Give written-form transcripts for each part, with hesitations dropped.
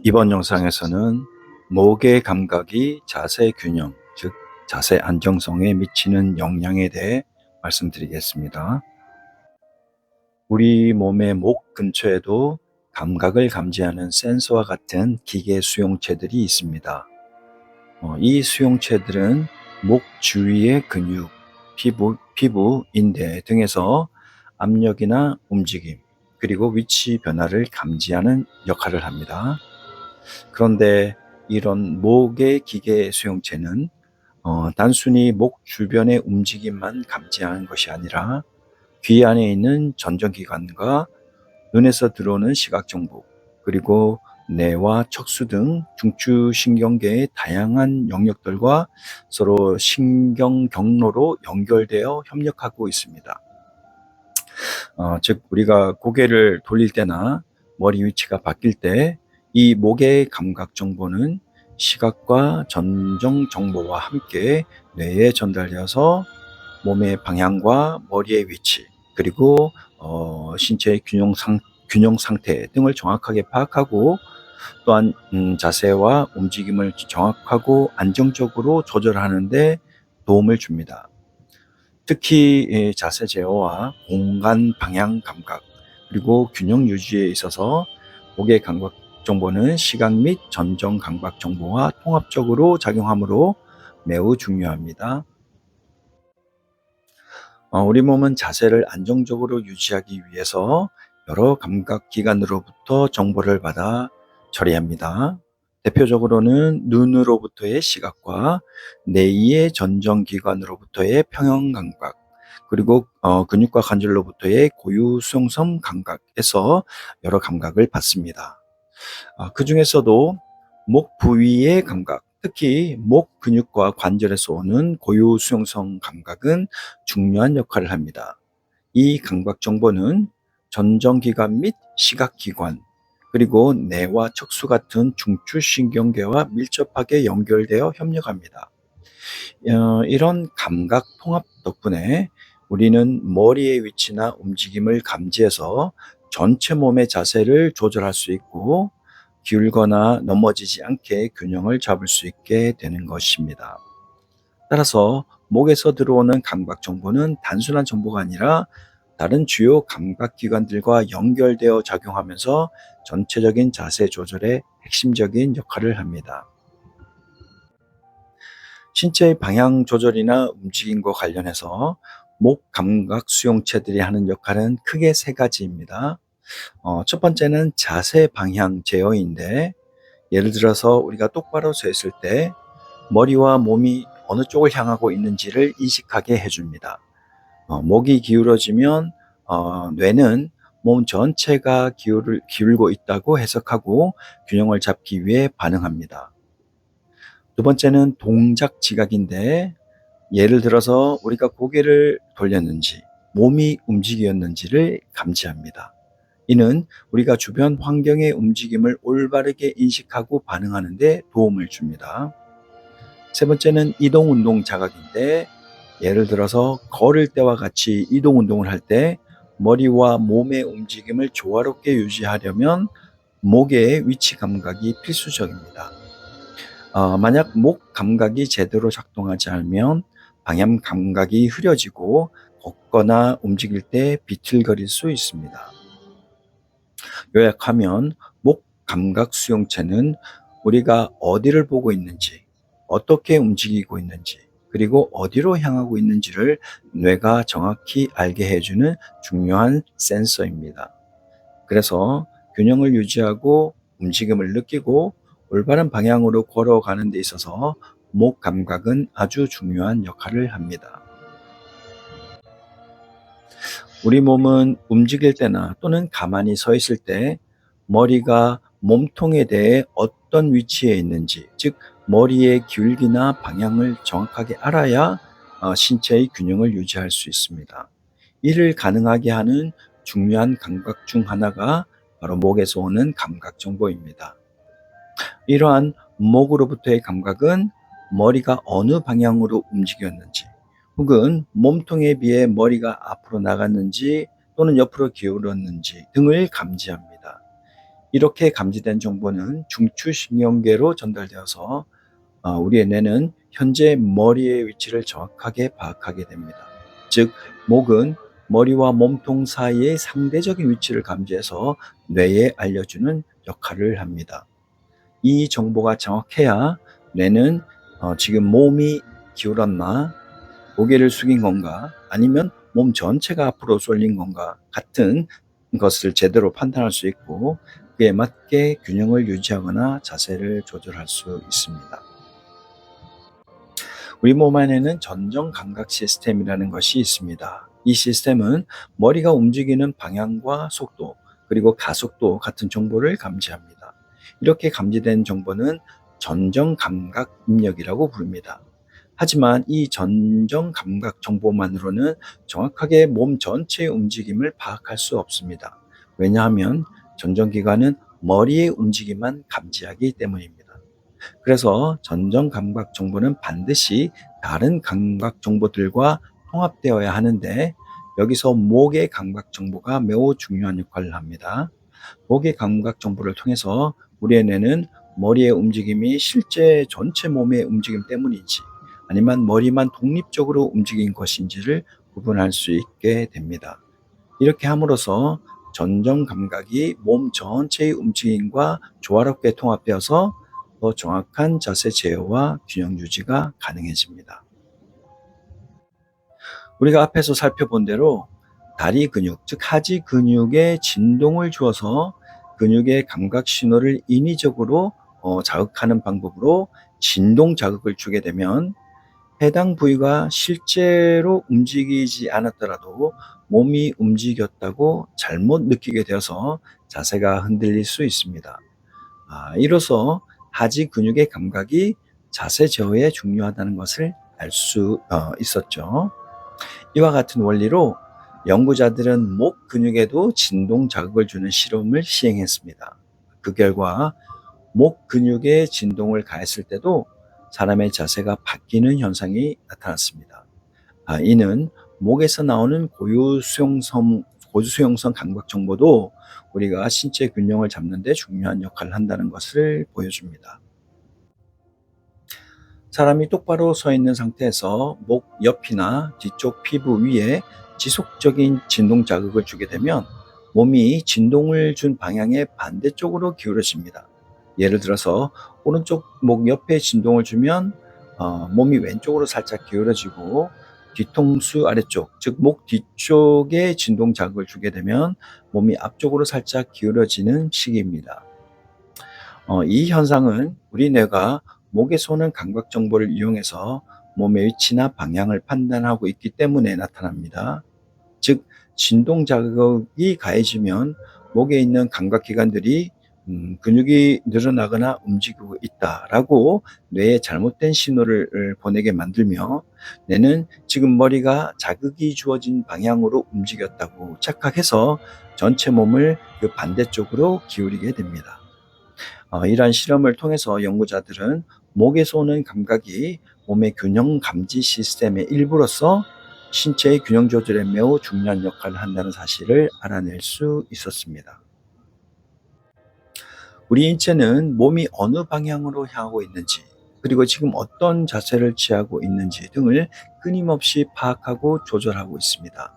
이번 영상에서는 목의 감각이 자세 균형, 즉 자세 안정성에 미치는 영향에 대해 말씀드리겠습니다. 우리 몸의 목 근처에도 감각을 감지하는 센서와 같은 기계 수용체들이 있습니다. 이 수용체들은 목 주위의 근육, 피부, 인대 등에서 압력이나 움직임, 그리고 위치 변화를 감지하는 역할을 합니다. 그런데 이런 목의 기계 수용체는 단순히 목 주변의 움직임만 감지하는 것이 아니라 귀 안에 있는 전정기관과 눈에서 들어오는 시각 정보, 그리고 뇌와 척수 등 중추신경계의 다양한 영역들과 서로 신경 경로로 연결되어 협력하고 있습니다. 즉 우리가 고개를 돌릴 때나 머리 위치가 바뀔 때 이 목의 감각 정보는 시각과 전정 정보와 함께 뇌에 전달되어서 몸의 방향과 머리의 위치, 그리고 신체의 균형 상태 등을 정확하게 파악하고, 또한 자세와 움직임을 정확하고 안정적으로 조절하는 데 도움을 줍니다. 특히 자세 제어와 공간 방향 감각, 그리고 균형 유지에 있어서 목의 감각 정보는 시각 및 전정 감각 정보와 통합적으로 작용하므로 매우 중요합니다. 우리 몸은 자세를 안정적으로 유지하기 위해서 여러 감각 기관으로부터 정보를 받아 처리합니다. 대표적으로는 눈으로부터의 시각과 뇌의 전정 기관으로부터의 평형 감각, 그리고 근육과 관절로부터의 고유수용성 감각에서 여러 감각을 받습니다. 그 중에서도 목 부위의 감각, 특히 목 근육과 관절에서 오는 고유 수용성 감각은 중요한 역할을 합니다. 이 감각 정보는 전정기관 및 시각기관, 그리고 뇌와 척수 같은 중추신경계와 밀접하게 연결되어 협력합니다. 이런 감각 통합 덕분에 우리는 머리의 위치나 움직임을 감지해서 전체 몸의 자세를 조절할 수 있고, 기울거나 넘어지지 않게 균형을 잡을 수 있게 되는 것입니다. 따라서 목에서 들어오는 감각 정보는 단순한 정보가 아니라 다른 주요 감각 기관들과 연결되어 작용하면서 전체적인 자세 조절에 핵심적인 역할을 합니다. 신체의 방향 조절이나 움직임과 관련해서 목 감각 수용체들이 하는 역할은 크게 세 가지입니다. 첫 번째는 자세 방향 제어인데, 예를 들어서 우리가 똑바로 서 있을 때 머리와 몸이 어느 쪽을 향하고 있는지를 인식하게 해줍니다. 목이 기울어지면 뇌는 몸 전체가 기울고 있다고 해석하고 균형을 잡기 위해 반응합니다. 두 번째는 동작 지각인데, 예를 들어서 우리가 고개를 돌렸는지 몸이 움직였는지를 감지합니다. 이는 우리가 주변 환경의 움직임을 올바르게 인식하고 반응하는 데 도움을 줍니다. 세 번째는 이동 운동 자각인데, 예를 들어서 걸을 때와 같이 이동 운동을 할 때 머리와 몸의 움직임을 조화롭게 유지하려면 목의 위치 감각이 필수적입니다. 만약 목 감각이 제대로 작동하지 않으면 방향 감각이 흐려지고 걷거나 움직일 때 비틀거릴 수 있습니다. 요약하면 목 감각 수용체는 우리가 어디를 보고 있는지, 어떻게 움직이고 있는지, 그리고 어디로 향하고 있는지를 뇌가 정확히 알게 해주는 중요한 센서입니다. 그래서 균형을 유지하고 움직임을 느끼고 올바른 방향으로 걸어가는 데 있어서 목 감각은 아주 중요한 역할을 합니다. 우리 몸은 움직일 때나 또는 가만히 서 있을 때 머리가 몸통에 대해 어떤 위치에 있는지, 즉 머리의 기울기나 방향을 정확하게 알아야 신체의 균형을 유지할 수 있습니다. 이를 가능하게 하는 중요한 감각 중 하나가 바로 목에서 오는 감각 정보입니다. 이러한 목으로부터의 감각은 머리가 어느 방향으로 움직였는지, 혹은 몸통에 비해 머리가 앞으로 나갔는지 또는 옆으로 기울었는지 등을 감지합니다. 이렇게 감지된 정보는 중추신경계로 전달되어서 우리의 뇌는 현재 머리의 위치를 정확하게 파악하게 됩니다. 즉, 목은 머리와 몸통 사이의 상대적인 위치를 감지해서 뇌에 알려주는 역할을 합니다. 이 정보가 정확해야 뇌는 지금 몸이 기울었나, 고개를 숙인 건가, 아니면 몸 전체가 앞으로 쏠린 건가 같은 것을 제대로 판단할 수 있고, 그에 맞게 균형을 유지하거나 자세를 조절할 수 있습니다. 우리 몸 안에는 전정 감각 시스템이라는 것이 있습니다. 이 시스템은 머리가 움직이는 방향과 속도, 그리고 가속도 같은 정보를 감지합니다. 이렇게 감지된 정보는 전정 감각 입력이라고 부릅니다. 하지만 이 전정 감각 정보만으로는 정확하게 몸 전체의 움직임을 파악할 수 없습니다. 왜냐하면 전정기관은 머리의 움직임만 감지하기 때문입니다. 그래서 전정 감각 정보는 반드시 다른 감각 정보들과 통합되어야 하는데, 여기서 목의 감각 정보가 매우 중요한 역할을 합니다. 목의 감각 정보를 통해서 우리의 뇌는 머리의 움직임이 실제 전체 몸의 움직임 때문인지, 아니면 머리만 독립적으로 움직인 것인지를 구분할 수 있게 됩니다. 이렇게 함으로써 전정 감각이 몸 전체의 움직임과 조화롭게 통합되어서 더 정확한 자세 제어와 균형 유지가 가능해집니다. 우리가 앞에서 살펴본 대로 다리 근육, 즉 하지 근육에 진동을 주어서 근육의 감각 신호를 인위적으로 자극하는 방법으로 진동 자극을 주게 되면, 해당 부위가 실제로 움직이지 않았더라도 몸이 움직였다고 잘못 느끼게 되어서 자세가 흔들릴 수 있습니다. 이로써 하지 근육의 감각이 자세 제어에 중요하다는 것을 알 수 있었죠. 이와 같은 원리로 연구자들은 목 근육에도 진동 자극을 주는 실험을 시행했습니다. 그 결과 목 근육에 진동을 가했을 때도 사람의 자세가 바뀌는 현상이 나타났습니다. 이는 목에서 나오는 고수용성 감각 정보도 우리가 신체 균형을 잡는 데 중요한 역할을 한다는 것을 보여줍니다. 사람이 똑바로 서 있는 상태에서 목 옆이나 뒤쪽 피부 위에 지속적인 진동 자극을 주게 되면 몸이 진동을 준 방향의 반대쪽으로 기울어집니다. 예를 들어서 오른쪽 목 옆에 진동을 주면 몸이 왼쪽으로 살짝 기울어지고, 뒤통수 아래쪽, 즉 목 뒤쪽에 진동 자극을 주게 되면 몸이 앞쪽으로 살짝 기울어지는 시기입니다. 이 현상은 우리 뇌가 목에서 오는 감각 정보를 이용해서 몸의 위치나 방향을 판단하고 있기 때문에 나타납니다. 즉, 진동 자극이 가해지면 목에 있는 감각기관들이 근육이 늘어나거나 움직이고 있다라고 뇌에 잘못된 신호를 보내게 만들며, 뇌는 지금 머리가 자극이 주어진 방향으로 움직였다고 착각해서 전체 몸을 그 반대쪽으로 기울이게 됩니다. 이러한 실험을 통해서 연구자들은 목에서 오는 감각이 몸의 균형 감지 시스템의 일부로서 신체의 균형 조절에 매우 중요한 역할을 한다는 사실을 알아낼 수 있었습니다. 우리 인체는 몸이 어느 방향으로 향하고 있는지, 그리고 지금 어떤 자세를 취하고 있는지 등을 끊임없이 파악하고 조절하고 있습니다.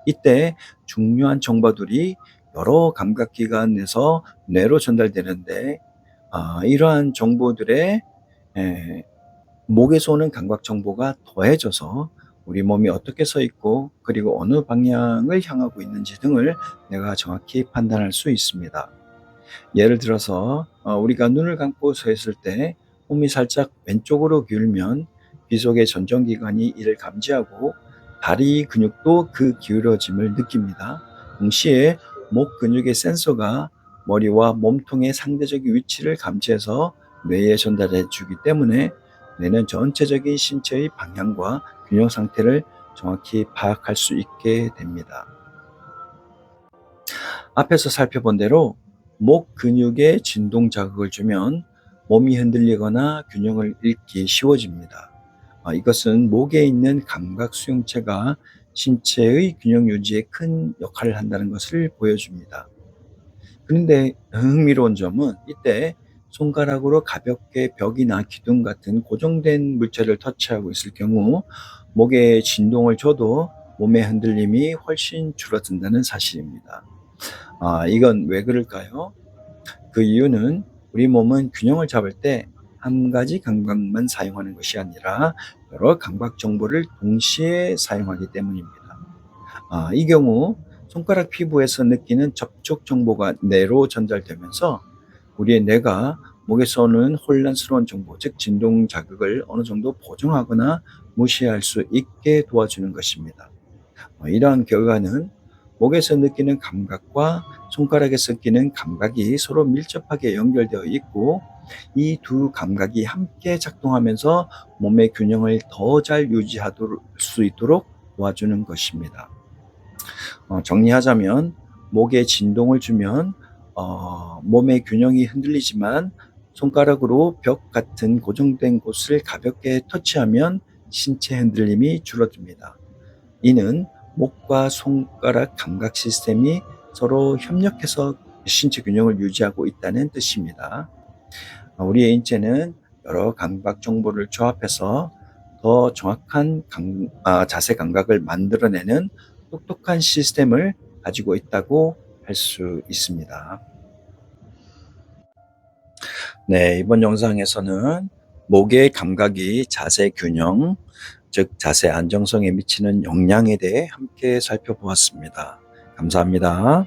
이때 중요한 정보들이 여러 감각기관에서 뇌로 전달되는데, 이러한 정보들의 에, 목에서 오는 감각 정보가 더해져서 우리 몸이 어떻게 서 있고, 그리고 어느 방향을 향하고 있는지 등을 내가 정확히 판단할 수 있습니다. 예를 들어서 우리가 눈을 감고 서 있을 때 몸이 살짝 왼쪽으로 기울면 귀 속의 전정기관이 이를 감지하고 다리 근육도 그 기울어짐을 느낍니다. 동시에 목 근육의 센서가 머리와 몸통의 상대적인 위치를 감지해서 뇌에 전달해 주기 때문에 뇌는 전체적인 신체의 방향과 균형 상태를 정확히 파악할 수 있게 됩니다. 앞에서 살펴본 대로 목 근육에 진동 자극을 주면 몸이 흔들리거나 균형을 잃기 쉬워집니다. 이것은 목에 있는 감각 수용체가 신체의 균형 유지에 큰 역할을 한다는 것을 보여줍니다. 그런데 흥미로운 점은 이때 손가락으로 가볍게 벽이나 기둥 같은 고정된 물체를 터치하고 있을 경우 목에 진동을 줘도 몸의 흔들림이 훨씬 줄어든다는 사실입니다. 이건 왜 그럴까요? 그 이유는 우리 몸은 균형을 잡을 때 한 가지 감각만 사용하는 것이 아니라 여러 감각 정보를 동시에 사용하기 때문입니다. 이 경우 손가락 피부에서 느끼는 접촉 정보가 뇌로 전달되면서 우리의 뇌가 목에서 오는 혼란스러운 정보, 즉 진동 자극을 어느 정도 보정하거나 무시할 수 있게 도와주는 것입니다. 이러한 결과는 목에서 느끼는 감각과 손가락에서 느끼는 감각이 서로 밀접하게 연결되어 있고, 이 두 감각이 함께 작동하면서 몸의 균형을 더 잘 유지할 수 있도록 도와주는 것입니다. 정리하자면 목에 진동을 주면 몸의 균형이 흔들리지만, 손가락으로 벽 같은 고정된 곳을 가볍게 터치하면 신체 흔들림이 줄어듭니다. 이는 목과 손가락 감각 시스템이 서로 협력해서 신체 균형을 유지하고 있다는 뜻입니다. 우리의 인체는 여러 감각 정보를 조합해서 더 정확한 자세 감각을 만들어내는 똑똑한 시스템을 가지고 있다고 할 수 있습니다. 네, 이번 영상에서는 목의 감각이 자세 균형, 즉 자세 안정성에 미치는 영향에 대해 함께 살펴보았습니다. 감사합니다.